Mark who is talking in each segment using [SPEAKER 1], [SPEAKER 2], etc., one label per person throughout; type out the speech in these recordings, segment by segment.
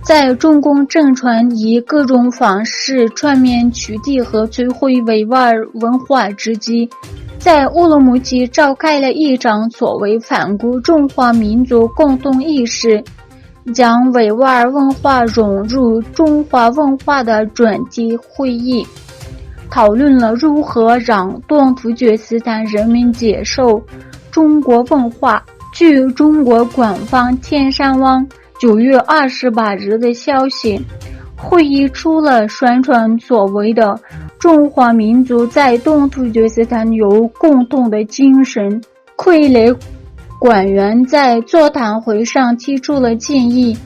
[SPEAKER 1] 在中共政权以各种方式全面取缔和摧毁维吾尔文化之际，在乌鲁木齐召开了一场所谓反顾中华民族共同意识，将维吾尔文化融入中华文化的专题会议，讨论了如何让东突厥斯坦人民接受中国文化。据中国官方天山网9月28日的消息，会议除了宣传所谓的中华民族在东突厥斯坦有共同的精神，傀儡官员在座谈会上提出了建议，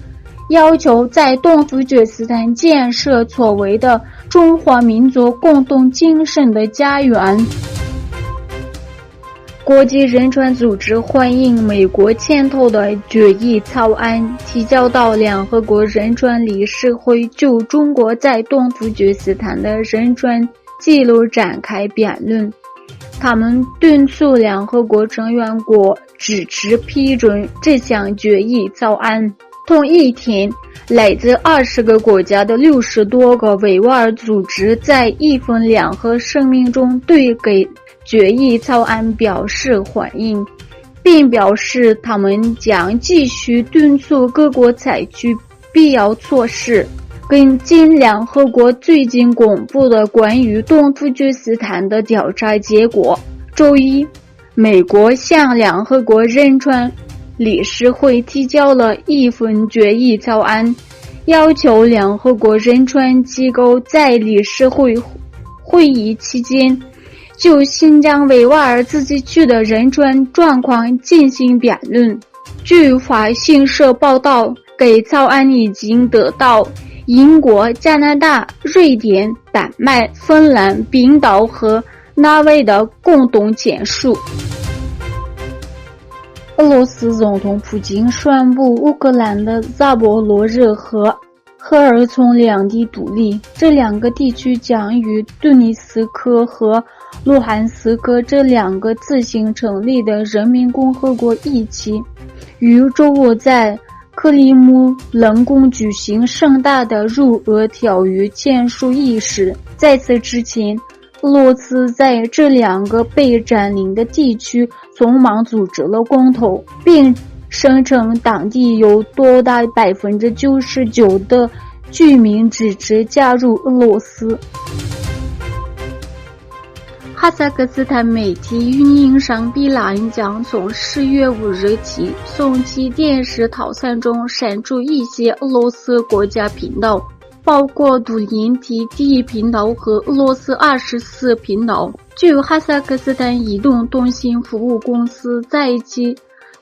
[SPEAKER 1] 要求在东突厥斯坦建设所谓的中华民族共同精神的家园。国际人权组织欢迎美国牵头的决议草案提交到联合国人权理事会，就中国在东突厥斯坦的人权记录展开辩论。他们敦促联合国成员国支持批准这项决议草案。同一天，来自20个国家的60多个维吾尔组织在一份联合声明中对该决议草案表示欢迎，并表示他们将继续敦促各国采取必要措施。跟进联合国最近公布的关于东突厥斯坦的调查结果，周一，美国向联合国人权理事会提交了一份决议草案，要求联合国人权机构在理事会会议期间就新疆维吾尔自治区的人权状况进行辩论。据法新社报道，该草案已经得到英国、加拿大、瑞典、丹麦、芬兰、冰岛和挪威的共同签署。俄罗斯总统普京宣布乌克兰的扎波罗热和赫尔松两地独立，这两个地区将与顿涅茨克和卢汉斯克这两个自行成立的人民共和国一起，于周五在克里姆林宫举行盛大的入俄条约签署仪式。在此之前，俄罗斯在这两个被占领的地区匆忙组织了公投，并声称当地有多达 99% 的居民支持加入俄罗斯。哈萨克斯坦媒体运营商比兰将从10月5日起从其电视套餐中删除一些俄罗斯国家频道，包括独联体第一频道和俄罗斯24频道。据哈萨克斯坦移动通信服务公司在其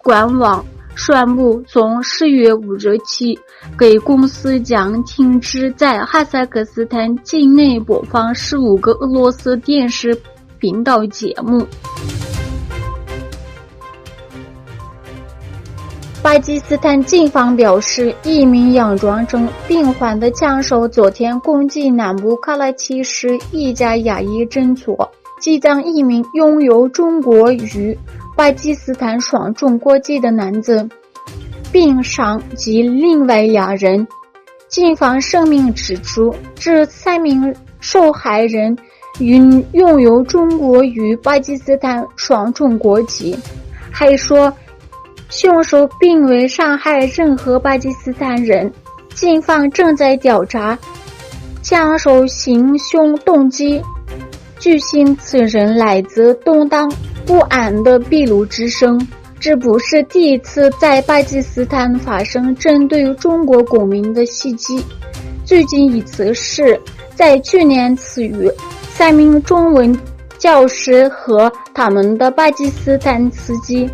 [SPEAKER 1] 官网宣布，从10月5日起，该公司将停止在哈萨克斯坦境内播放15个俄罗斯电视频道节目。巴基斯坦警方表示，一名佯装成病患的枪手昨天攻击南部卡拉奇市一家牙医诊所，击毙一名拥有中国与巴基斯坦双重国籍的男子，并伤及另外2人。警方声明指出，这3名受害人拥有中国与巴基斯坦双重国籍，还说凶手并未伤害任何巴基斯坦人。警方正在调查枪手行凶动机。据悉，此人来自东当不安的俾路支省，这不是第一次在巴基斯坦发生针对中国公民的袭击。最近一次是在去年4月，3名中文教师和他们的巴基斯坦司机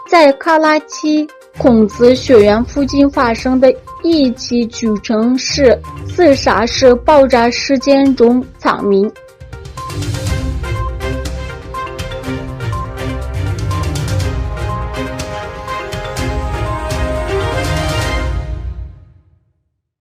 [SPEAKER 1] 在卡拉奇孔子学院附近发生的一起据称是自杀式爆炸事件中丧命。